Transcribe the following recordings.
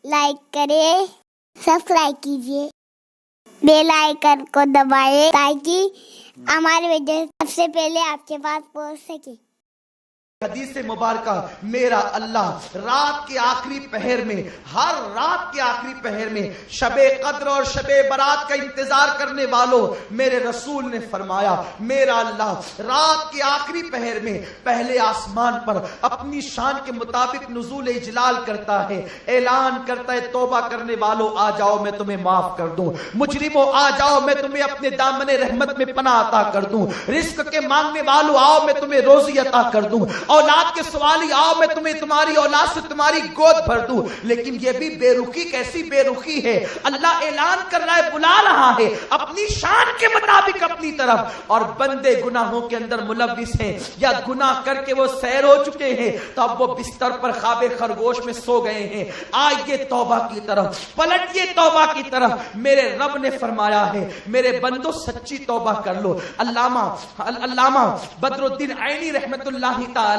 Like کریں، subscribe کیجیے، bell icon کو دبائیں تاکہ ہماری ویڈیو سب سے پہلے آپ کے پاس پہنچ سکے۔ حدیث مبارکہ میرا اللہ رات کے آخری پہر میں، ہر رات کے آخری پہر میں شب قدر اور شب برات کا انتظار کرنے والوں، میرے رسول نے فرمایا میرا اللہ رات کے آخری پہر میں پہلے آسمان پر اپنی شان کے مطابق نزول اجلال کرتا ہے، اعلان کرتا ہے توبہ کرنے والوں آ جاؤ میں تمہیں معاف کر دوں، مجرموں آ جاؤ میں تمہیں اپنے دامن رحمت میں پناہ عطا کر دوں، رزق کے مانگنے والوں آؤ میں تمہیں روزی عطا کر دوں، اولاد کے سوالی آؤ میں تمہیں تمہاری اولاد سے تمہاری گود بھر دوں۔ لیکن یہ بھی بے رخی کیسی بے رخی ہے، اللہ اعلان کر رہا ہے، بلا رہا ہے اپنی شان کے مطابق اپنی طرف، اور بندے گناہوں کے اندر ملوث ہیں یا گناہ کر کے وہ سیر ہو چکے ہیں تو اب وہ بستر پر خواب خرگوش میں سو گئے ہیں، آئیے توبہ کی طرف، پلٹیے توبہ کی طرف۔ میرے رب نے فرمایا ہے میرے بندو سچی توبہ کر لو۔ علامہ بدر الدین عینی رحمت اللہ تعالی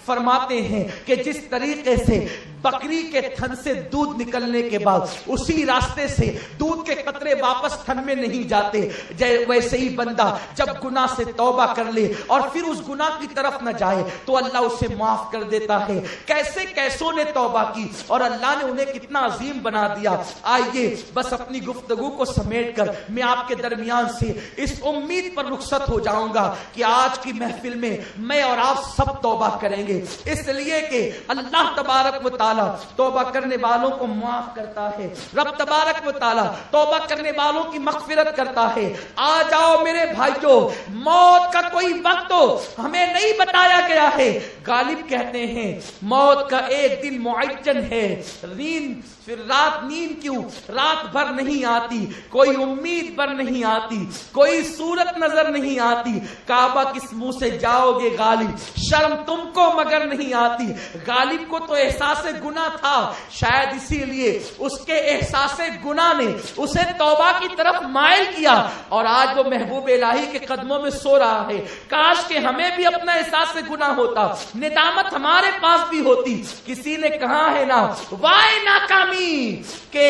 فرماتے ہیں کہ جس طریقے سے بکری کے تھن سے دودھ نکلنے کے بعد اسی راستے سے دودھ کے قطرے واپس تھن میں نہیں جاتے، ویسے ہی بندہ جب گناہ سے توبہ کر لے اور پھر اس گناہ کی طرف نہ جائے تو اللہ اسے معاف کر دیتا ہے۔ کیسے کیسوں نے توبہ کی اور اللہ نے انہیں کتنا عظیم بنا دیا۔ آئیے بس اپنی گفتگو کو سمیٹ کر میں آپ کے درمیان سے اس امید پر رخصت ہو جاؤں گا کہ آج کی محفل میں میں اور آپ سب توبہ کریں گے، اس لیے کہ اللہ تبارک و تعالی توبہ کرنے والوں کو معاف کرتا ہے، رب تبارک و تعالی توبہ کرنے والوں کی مغفرت کرتا ہے۔ آ جاؤ میرے بھائیوں، موت کا کوئی وقت تو ہمیں نہیں بتایا گیا ہے۔ غالب کہتے ہیں موت کا ایک دن معین ہے، پھر رات نیند کیوں رات بھر نہیں آتی، کوئی امید پر نہیں آتی، کوئی صورت نظر نہیں آتی، کعبہ کس منہ سے جاؤ گے غالب، شرم تم کو مگر نہیں آتی۔ غالب کو تو احساس گناہ تھا، شاید اسی لیے اس کے احساس گناہ نے اسے توبہ کی طرف مائل کیا اور آج وہ محبوب الہی کے قدموں میں سو رہا ہے۔ کاش کہ ہمیں بھی اپنا احساس گناہ ہوتا، ندامت ہمارے پاس بھی ہوتی۔ کسی نے کہا ہے نا وائے ناکامی کہ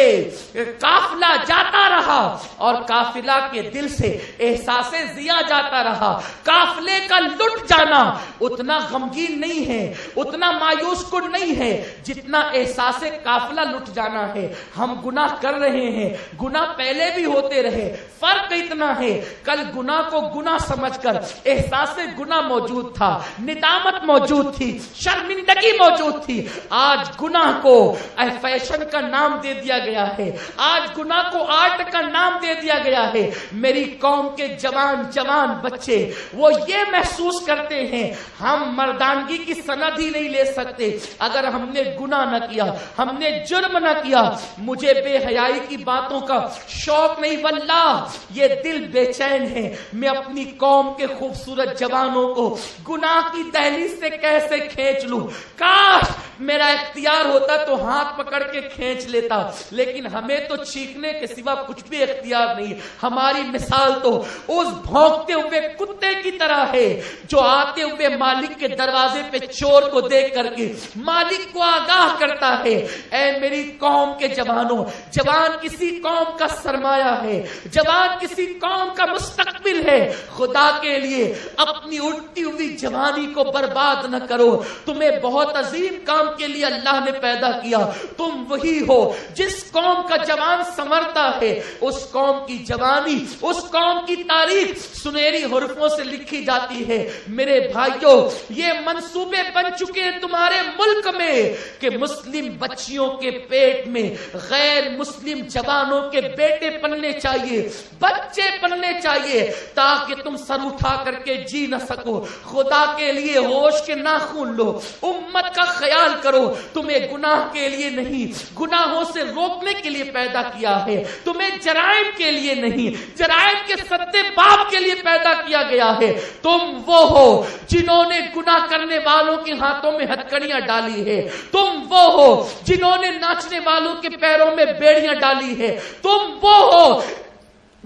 قافلہ جاتا رہا اور قافلہ کے دل سے احساس ضیا جاتا رہا۔ قافلے کا لٹ جانا اتنا غمگین نہیں ہے، اتنا مایوس کن نہیں ہے جتنا احساس قافلہ لٹ جانا ہے۔ ہم گناہ کر رہے ہیں، گناہ پہلے بھی ہوتے رہے، فرق اتنا ہے کل گناہ کو گناہ سمجھ کر احساس گناہ موجود تھا، ندامت موجود تھی، شرمندگی موجود تھی۔ آج گناہ کو فیشن کا نام دے دیا گیا ہے، آج گناہ کو آرٹ کا نام دے دیا گیا ہے۔ میری قوم کے جوان بچے وہ یہ محسوس کرتے ہیں ہم مردانگی کی سند ہی نہیں لے سکتے اگر ہم نے گناہ نہ کیا، ہم نے جرم نہ کیا۔ مجھے بے حیائی کی باتوں کا شوق نہیں، واللہ یہ دل بے چین ہے میں اپنی قوم کے خوبصورت جوانوں کو گناہ کی دہلیز سے کیسے کھینچ لوں۔ کاش میرا اختیار ہوتا تو ہاتھ پکڑ کے کھینچ لیتا، لیکن ہمیں تو چیخنے کے سوا کچھ بھی اختیار نہیں۔ ہماری مثال تو اس بھونکتے ہوئے کتے کی طرح ہے جو آتے ہوئے مالک کے دروازے پہ چور کو دیکھ کر کے مالک کو آگاہ کرتا ہے۔ اے میری قوم کے جوانوں، جوان کسی قوم کا سرمایہ ہے، جوان کسی قوم کا مستقبل ہے۔ خدا کے لیے اپنی اٹھتی ہوئی جوانی کو برباد نہ کرو، تمہیں بہت عظیم کام کے لیے اللہ نے پیدا کیا۔ تم وہی ہو جس قوم کا جوان سنورتا ہے، اس قوم کی جوانی، اس قوم کی تاریخ سنہری حروفوں سے لکھی جاتی ہے۔ میرے بھائیوں یہ منصوبے بن چکے ہیں تمہارے ملک میں کہ مسلم بچیوں کے پیٹ میں غیر مسلم جوانوں کے بیٹے پلنے چاہیے، بچے پلنے چاہیے تاکہ تم سر اٹھا کر کے جی نہ سکو۔ خدا کے لیے ہوش کے ناخن لو، امت کا خیال کرو۔ تمہیں گناہ کے لیے نہیں، گناہوں سے روکنے کے لیے پیدا کیا ہے، تمہیں جرائم کے لیے نہیں، جرائم کے سدے باب کے لیے پیدا کیا گیا ہے۔ تم وہ ہو جنہوں نے گناہ کرنے والوں کے ہاتھوں میں ہتکڑیاں ڈالی ہے، تم وہ ہو جنہوں نے ناچنے والوں کے پیروں میں بیڑیاں ڈالی ہے، تم وہ ہو